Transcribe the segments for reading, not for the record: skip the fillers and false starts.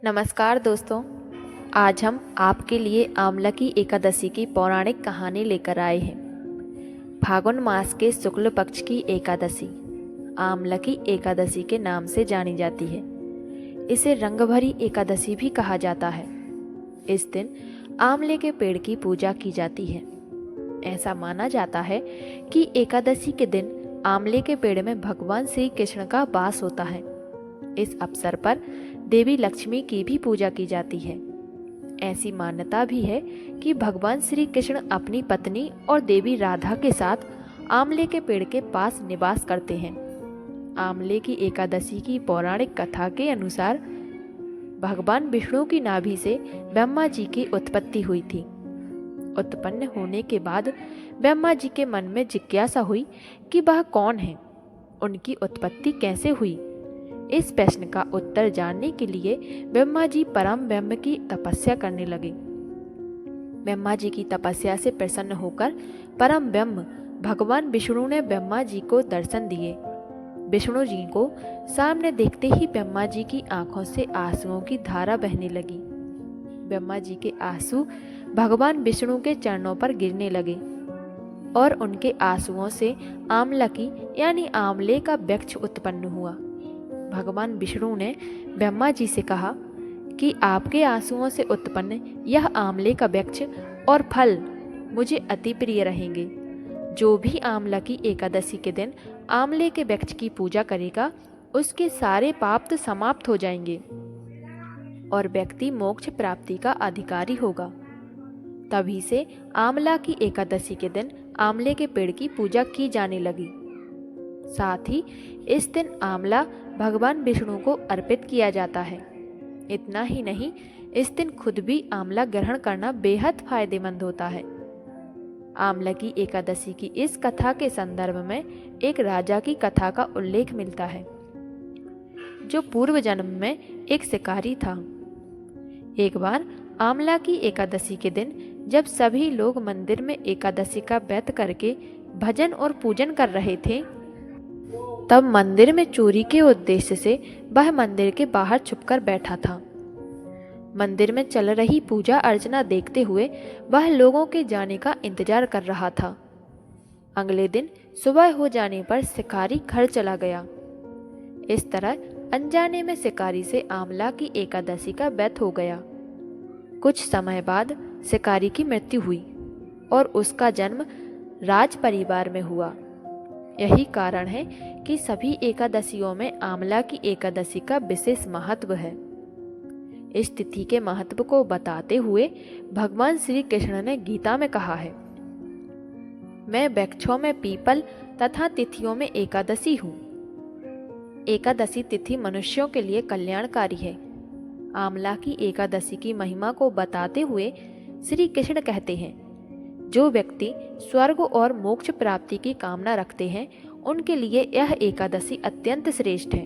नमस्कार दोस्तों। आज हम आपके लिए आमला की एकादशी की पौराणिक कहानी लेकर आए हैं। फागुन मास के शुक्ल पक्ष की एकादशी आमला की एकादशी के नाम से जानी जाती है। इसे रंगभरी एकादशी भी कहा जाता है। इस दिन आमले के पेड़ की पूजा की जाती है। ऐसा माना जाता है कि एकादशी के दिन आमले के पेड़ में भगवान श्री कृष्ण का वास होता है। इस अवसर पर देवी लक्ष्मी की भी पूजा की जाती है। ऐसी मान्यता भी है कि भगवान श्री कृष्ण अपनी पत्नी और देवी राधा के साथ आमले के पेड़ के पास निवास करते हैं। आमले की एकादशी की पौराणिक कथा के अनुसार भगवान विष्णु की नाभि से ब्रह्मा जी की उत्पत्ति हुई थी। उत्पन्न होने के बाद ब्रह्मा जी के मन में जिज्ञासा हुई कि वह कौन है, उनकी उत्पत्ति कैसे हुई। इस प्रश्न का उत्तर जानने के लिए ब्रह्मा जी परम ब्रह्म की तपस्या करने लगे। ब्रह्मा जी की तपस्या से प्रसन्न होकर परम ब्रह्म भगवान विष्णु ने ब्रह्मा जी को दर्शन दिए। विष्णु जी को सामने देखते ही ब्रह्मा जी की आंखों से आंसुओं की धारा बहने लगी। ब्रह्मा जी के आंसू भगवान विष्णु के चरणों पर गिरने लगे और उनके आंसुओं से आमला की यानी आमले का वृक्ष उत्पन्न हुआ। भगवान विष्णु ने ब्रह्मा जी से कहा कि आपके आंसुओं से उत्पन्न यह आमले का वृक्ष और फल मुझे अति प्रिय रहेंगे। जो भी आमला की एकादशी के दिन आमले के वृक्ष की पूजा करेगा उसके सारे पाप तो समाप्त हो जाएंगे और व्यक्ति मोक्ष प्राप्ति का अधिकारी होगा। तभी से आमला की एकादशी के दिन आमले के पेड़ की पूजा की जाने लगी। साथ ही इस दिन आमला भगवान विष्णु को अर्पित किया जाता है। इतना ही नहीं, इस दिन खुद भी आमला ग्रहण करना बेहद फायदेमंद होता है। आमला की एकादशी की इस कथा के संदर्भ में एक राजा की कथा का उल्लेख मिलता है, जो पूर्व जन्म में एक शिकारी था। एक बार आमला की एकादशी के दिन जब सभी लोग मंदिर में एकादशी का व्रत करके भजन और पूजन कर रहे थे, तब मंदिर में चोरी के उद्देश्य से वह मंदिर के बाहर छुपकर बैठा था। मंदिर में चल रही पूजा अर्चना देखते हुए वह लोगों के जाने का इंतजार कर रहा था। अगले दिन सुबह हो जाने पर शिकारी घर चला गया। इस तरह अनजाने में शिकारी से आमला की एकादशी का व्रत हो गया। कुछ समय बाद शिकारी की मृत्यु हुई और उसका जन्म राज परिवार में हुआ। यही कारण है कि सभी एकादशियों में आमला की एकादशी का विशेष महत्व है। इस तिथि के महत्व को बताते हुए भगवान श्री कृष्ण ने गीता में कहा है, मैं वृक्षों में पीपल तथा तिथियों में एकादशी हूँ। एकादशी तिथि मनुष्यों के लिए कल्याणकारी है। आमला की एकादशी की महिमा को बताते हुए श्री कृष्ण कहते हैं, जो व्यक्ति स्वर्ग और मोक्ष प्राप्ति की कामना रखते हैं उनके लिए यह एकादशी अत्यंत श्रेष्ठ है।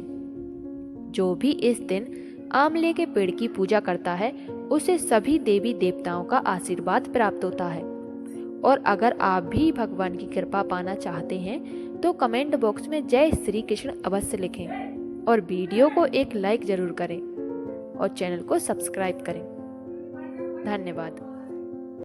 जो भी इस दिन आमले के पेड़ की पूजा करता है उसे सभी देवी देवताओं का आशीर्वाद प्राप्त होता है। और अगर आप भी भगवान की कृपा पाना चाहते हैं तो कमेंट बॉक्स में जय श्री कृष्ण अवश्य लिखें और वीडियो को एक लाइक जरूर करें और चैनल को सब्सक्राइब करें। धन्यवाद।